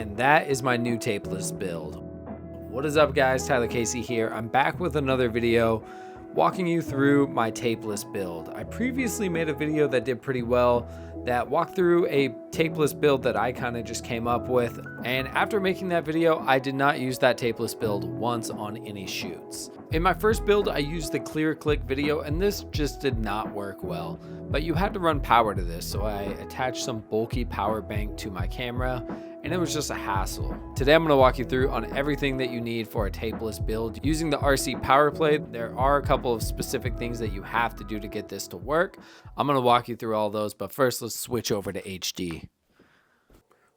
And that is my new Tapeless build. What is up guys, Tyler Casey here. I'm back with another video walking you through my Tapeless build. I previously made a video that did pretty well that walked through a Tapeless build that I kind of just came up with. And after making that video, I did not use that Tapeless build once on any shoots. In my first build, I used the clear click video and this just did not work well. But you had to run power to this, so I attached some bulky power bank to my camera and it was just a hassle. Today I'm gonna walk you through on everything that you need for a Tapeless build. Using the RC power play, there are a couple of specific things that you have to do to get this to work. I'm gonna walk you through all those, but first let's switch over to HD.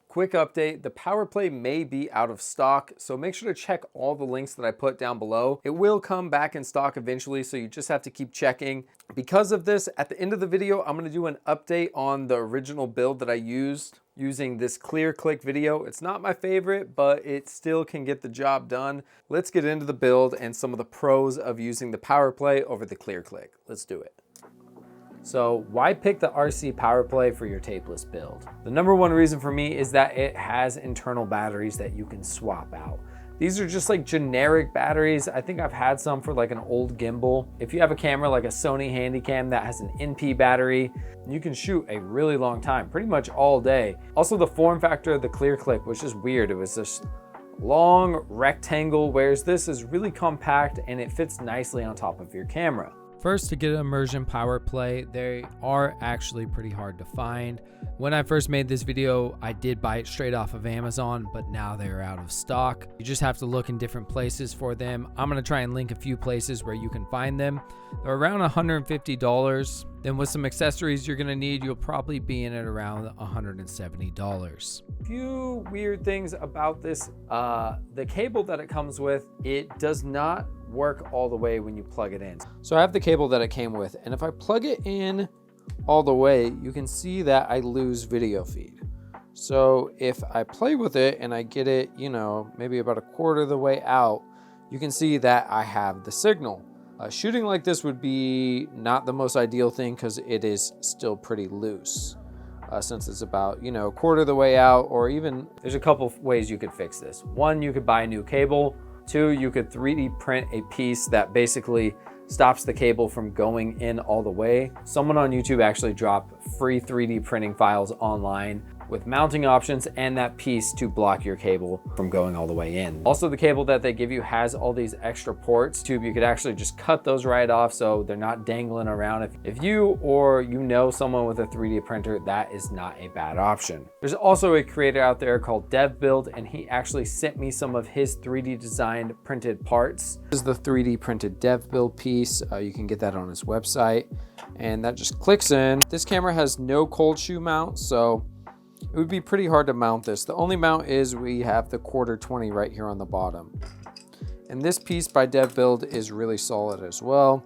Quick update, the power play may be out of stock, so make sure to check all the links that I put down below. It will come back in stock eventually, so you just have to keep checking. Because of this, at the end of the video, I'm gonna do an update on the original build that I used using this clear click video. It's not my favorite, but it still can get the job done. Let's get into the build and some of the pros of using the power play over the clear click. Let's do it. So why pick the RC power play for your Tapeless build? The number one reason for me is that it has internal batteries that you can swap out. These are just like generic batteries. I think I've had some for like an old gimbal. If you have a camera like a Sony Handy Cam that has an NP battery, you can shoot a really long time, pretty much all day. Also the form factor of the clear click was just weird. It was this long rectangle, whereas this is really compact and it fits nicely on top of your camera. First, to get an immersion power play, they are actually pretty hard to find. When I first made this video, I did buy it straight off of Amazon, but now they're out of stock. You just have to look in different places for them. I'm gonna try and link a few places where you can find them. They're around $150. Then with some accessories you're gonna need, you'll probably be in at around $170. A few weird things about this. The cable that it comes with, it does not work all the way when you plug it in. So I have the cable that it came with, and if I plug it in all the way, you can see that I lose video feed. So if I play with it and I get it, you know, maybe about a quarter of the way out, you can see that I have the signal. Shooting like this would be not the most ideal thing because it is still pretty loose. Since it's about, you know, a quarter of the way out, or even, there's a couple ways you could fix this. One, you could buy a new cable. Two, you could 3D print a piece that basically stops the cable from going in all the way. Someone on YouTube actually dropped free 3D printing files online with mounting options and that piece to block your cable from going all the way in. Also, the cable that they give you has all these extra ports too. You could actually just cut those right off so they're not dangling around. If you or you know someone with a 3D printer, that is not a bad option. There's also a creator out there called DevBuild, and he actually sent me some of his 3D designed printed parts. This is the 3D printed DevBuild piece. You can get that on his website, and that just clicks in. This camera has no cold shoe mount, so it would be pretty hard to mount this. The only mount is we have the quarter 20 right here on the bottom. And this piece by DevBuild is really solid as well.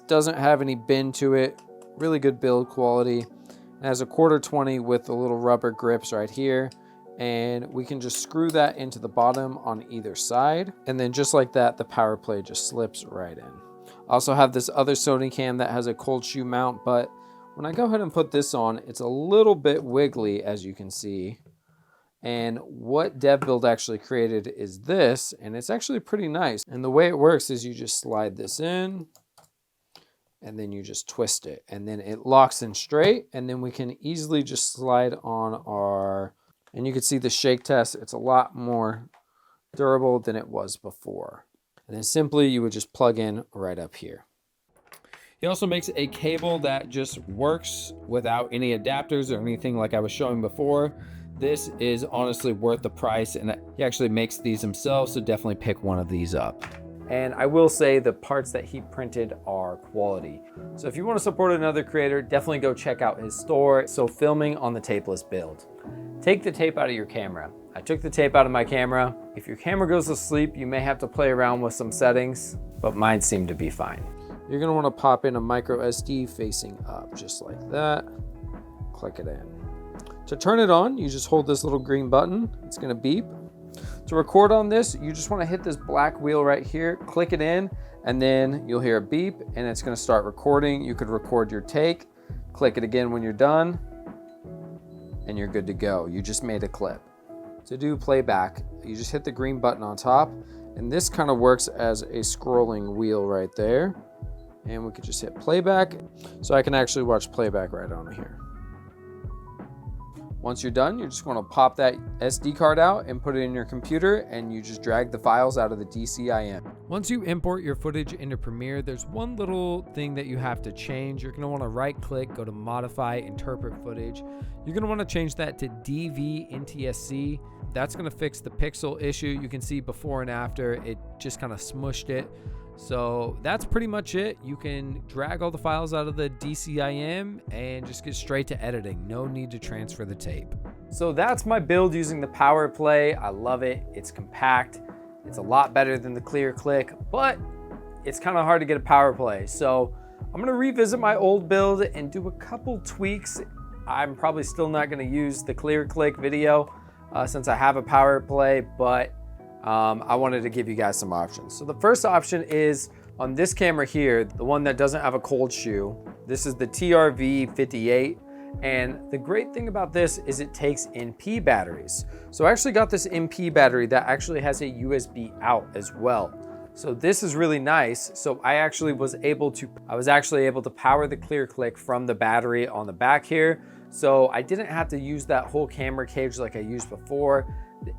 Doesn't have any bend to it. Really good build quality. It has a quarter 20 with the little rubber grips right here. And we can just screw that into the bottom on either side. And then just like that, the power play just slips right in. I also have this other Sony cam that has a cold shoe mount, but when I go ahead and put this on, it's a little bit wiggly, as you can see. And what DevBuild actually created is this, and it's actually pretty nice. And the way it works is you just slide this in, and then you just twist it. And then it locks in straight, and then we can easily just slide on our, and you can see the shake test. It's a lot more durable than it was before. And then simply you would just plug in right up here. He also makes a cable that just works without any adapters or anything like I was showing before. This is honestly worth the price, and he actually makes these himself, so definitely pick one of these up. And I will say the parts that he printed are quality. So if you want to support another creator, definitely go check out his store. So filming on the Tapeless build. Take the tape out of your camera. I took the tape out of my camera. If your camera goes to sleep, you may have to play around with some settings, but mine seemed to be fine. You're gonna wanna pop in a micro SD facing up, just like that. Click it in. To turn it on, you just hold this little green button. It's gonna beep. To record on this, you just wanna hit this black wheel right here, click it in, and then you'll hear a beep, and it's gonna start recording. You could record your take, click it again when you're done, and you're good to go. You just made a clip. to do playback, you just hit the green button on top, and this kind of works as a scrolling wheel right there. And we could just hit playback, so I can actually watch playback right on here. Once you're done, you just want to pop that SD card out and put it in your computer, and you just drag the files out of the DCIM. Once you import your footage into Premiere, there's one little thing that you have to change. You're going to want to right click, go to modify, interpret footage. You're going to want to change that to DV NTSC. That's going to fix the pixel issue. You can see before and after, it just kind of smushed it. So that's pretty much it. You can drag all the files out of the DCIM and just get straight to editing. No need to transfer the tape. So that's my build using the PowerPlay. I love it. It's compact. It's a lot better than the ClearClick, but it's kind of hard to get a PowerPlay. So I'm gonna revisit my old build and do a couple tweaks. I'm probably still not gonna use the ClearClick video since I have a PowerPlay, but I wanted to give you guys some options. So the first option is on this camera here, the one that doesn't have a cold shoe. This is the TRV58. And the great thing about this is it takes NP batteries. So I actually got this NP battery that actually has a USB out as well. So this is really nice. So I was actually able to power the ClearClick from the battery on the back here. So I didn't have to use that whole camera cage like I used before.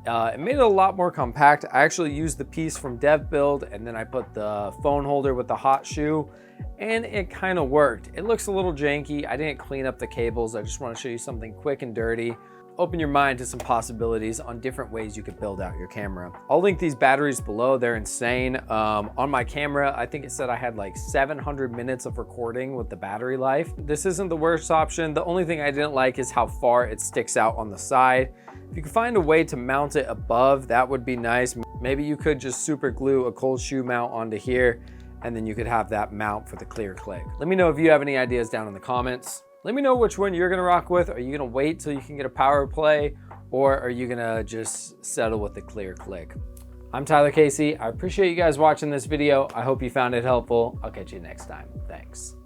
It made it a lot more compact. I actually used the piece from Dev Build, and then I put the phone holder with the hot shoe, and it kind of worked. It looks a little janky. I didn't clean up the cables. I just want to show you something quick and dirty. Open your mind to some possibilities on different ways you could build out your camera. I'll link these batteries below. They're insane. On my camera, I think it said I had like 700 minutes of recording with the battery life. This isn't the worst option. The only thing I didn't like is how far it sticks out on the side. If you could find a way to mount it above, that would be nice. Maybe you could just super glue a cold shoe mount onto here, and then you could have that mount for the ClearClick. Let me know if you have any ideas down in the comments. Let me know which one you're gonna rock with. Are you gonna wait till you can get a PowerPlay, or are you gonna just settle with the ClearClick? I'm Tyler Casey. I appreciate you guys watching this video. I hope you found it helpful. I'll catch you next time. Thanks.